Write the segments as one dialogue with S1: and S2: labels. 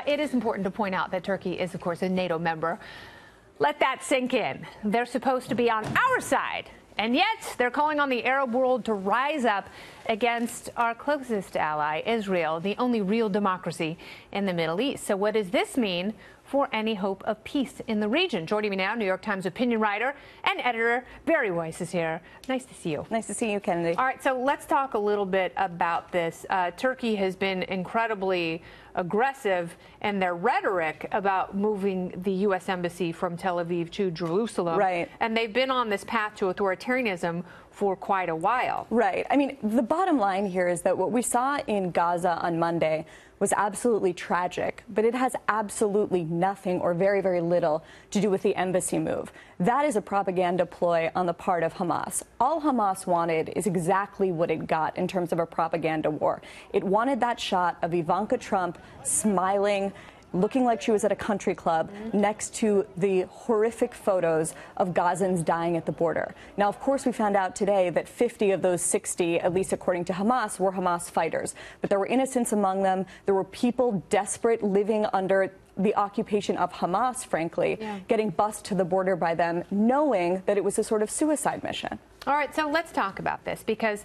S1: It is important to point out that Turkey is, of course, a NATO member. Let that sink in. They're supposed to be on our side. And yet, they're calling on the Arab world to rise up against our closest ally, Israel, the only real democracy in the Middle East. So what does this mean for any hope of peace in the region? Joining me now, New York Times opinion writer and editor Bari Weiss is here. Nice to see you.
S2: Nice to see you, Kennedy.
S1: All right, so let's talk a little bit about this. Turkey has been incredibly aggressive in their rhetoric about moving the U.S. embassy from Tel Aviv to Jerusalem.
S2: Right.
S1: And they've been on this path to authoritarianism for quite a while.
S2: Right. I mean, the bottom line here is that what we saw in Gaza on Monday was absolutely tragic, but it has absolutely nothing or very, very little to do with the embassy move. That is a propaganda ploy on the part of Hamas. All Hamas wanted is exactly what it got in terms of a propaganda war. It wanted that shot of Ivanka Trump smiling, looking like she was at a country club next to the horrific photos of Gazans dying at the border. Now, of course, we found out today that 50 of those 60, at least according to Hamas, were Hamas fighters. But there were innocents among them. There were people desperate, living under the occupation of Hamas, frankly, getting bused to the border by them, knowing that it was a sort of suicide mission.
S1: All right, so let's talk about this, because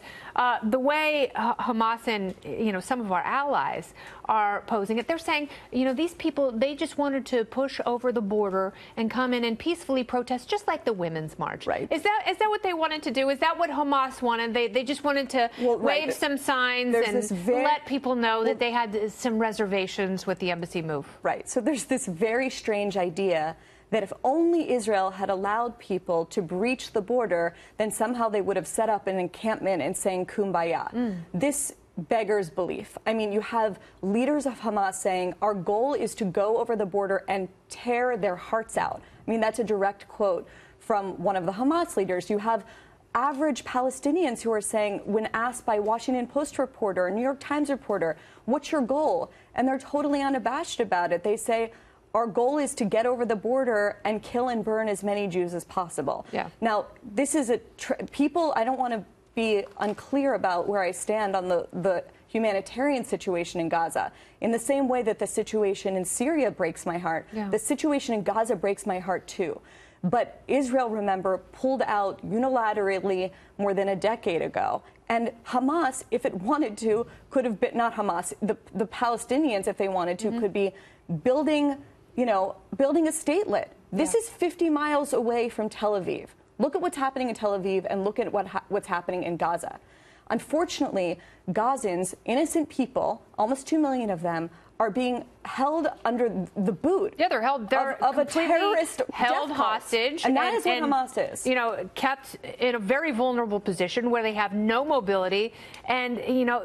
S1: the way Hamas and, some of our allies are posing it, they're saying, these people, they just wanted to push over the border and come in and peacefully protest, just like the Women's March.
S2: Right.
S1: Is that what they wanted to do? Is that what Hamas wanted? They just wanted to wave some signs and let people know that they had some reservations with the embassy move.
S2: Right. So there's this very strange idea that if only Israel had allowed people to breach the border, then somehow they would have set up an encampment and saying kumbaya. This beggars belief. I mean, you have leaders of Hamas saying, our goal is to go over the border and tear their hearts out. I mean, that's a direct quote from one of the Hamas leaders. You have average Palestinians who are saying, when asked by Washington Post reporter, New York Times reporter, what's your goal? And they're totally unabashed about it. They say, our goal is to get over the border and kill and burn as many Jews as possible.
S1: Yeah.
S2: Now, this is people, I don't want to be unclear about where I stand on the humanitarian situation in Gaza. In the same way that the situation in Syria breaks my heart, the situation in Gaza breaks my heart too. But Israel, remember, pulled out unilaterally more than a decade ago. And Hamas, if it wanted to, could have been, not Hamas, the Palestinians, if they wanted to, could be building a statelet. This is 50 miles away from Tel Aviv. Look at what's happening in Tel Aviv and look at what's happening in Gaza. Unfortunately, Gazans, innocent people, almost 2 million of them, are being held under the boot.
S1: Yeah, they're held. They're
S2: of a terrorist
S1: held hostage,
S2: and that is what Hamas is.
S1: Kept in a very vulnerable position where they have no mobility, and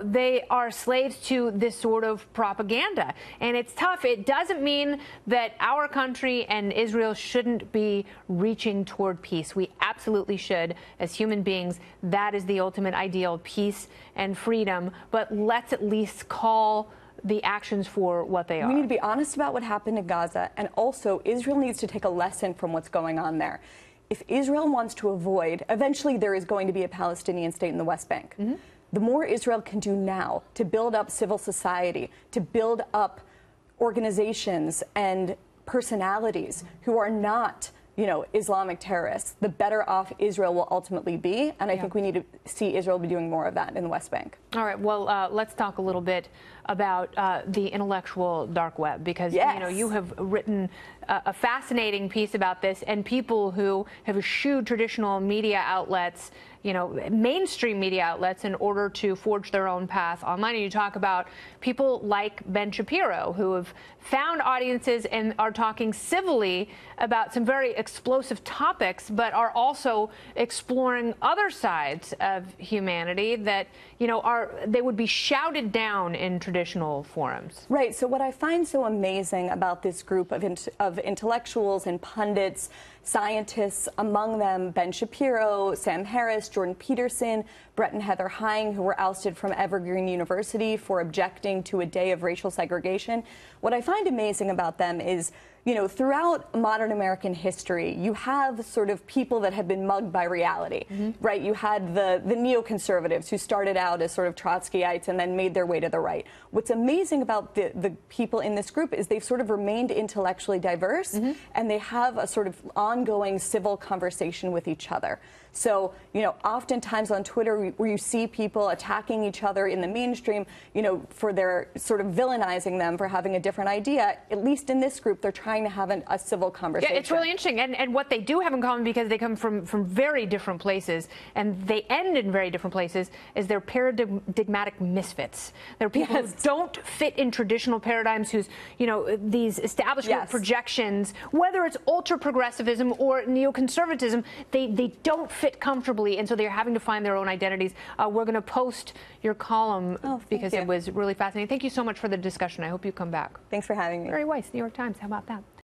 S1: they are slaves to this sort of propaganda. And it's tough. It doesn't mean that our country and Israel shouldn't be reaching toward peace. We absolutely should, as human beings. That is the ultimate ideal: peace and freedom. But let's at least call the actions for what they are.
S2: We need to be honest about what happened in Gaza, and also Israel needs to take a lesson from what's going on there. If Israel wants to avoid, eventually there is going to be a Palestinian state in the West Bank. The more Israel can do now to build up civil society, to build up organizations and personalities who are not Islamic terrorists, the better off Israel will ultimately be. And I think we need to see Israel be doing more of that in the West Bank.
S1: All right. Well, let's talk a little bit about the intellectual dark web, because you have written a fascinating piece about this, and people who have eschewed traditional media outlets, mainstream media outlets, in order to forge their own path online. And you talk about people like Ben Shapiro, who have found audiences and are talking civilly about some very explosive topics, but are also exploring other sides of humanity that, they would be shouted down in traditional forums.
S2: Right. So what I find so amazing about this group of intellectuals and pundits, scientists, among them Ben Shapiro, Sam Harris, Jordan Peterson, Brett and Heather Hine, who were ousted from Evergreen University for objecting to a day of racial segregation. What I find amazing about them is, you know, throughout modern American history, you have sort of people that have been mugged by reality, right? You had the neoconservatives who started out as sort of Trotskyites and then made their way to the right. What's amazing about the people in this group is they've sort of remained intellectually diverse, and they have a sort of ongoing civil conversation with each other. So, you know, oftentimes on Twitter, where you see people attacking each other in the mainstream, you know, for their sort of villainizing them for having a different idea, at least in this group, they're trying to have a civil conversation.
S1: Yeah, it's really interesting. And what they do have in common, because they come from very different places and they end in very different places, is they're paradigmatic misfits. They're people who don't fit in traditional paradigms, whose, you know, these establishment projections, whether it's ultra-progressivism or neoconservatism, they don't fit comfortably, and so they're having to find their own identities. We're going to post your column because it was really fascinating. Thank you so much for the discussion. I hope you come back.
S2: Thanks for having me.
S1: Bari Weiss, New York Times. How about that?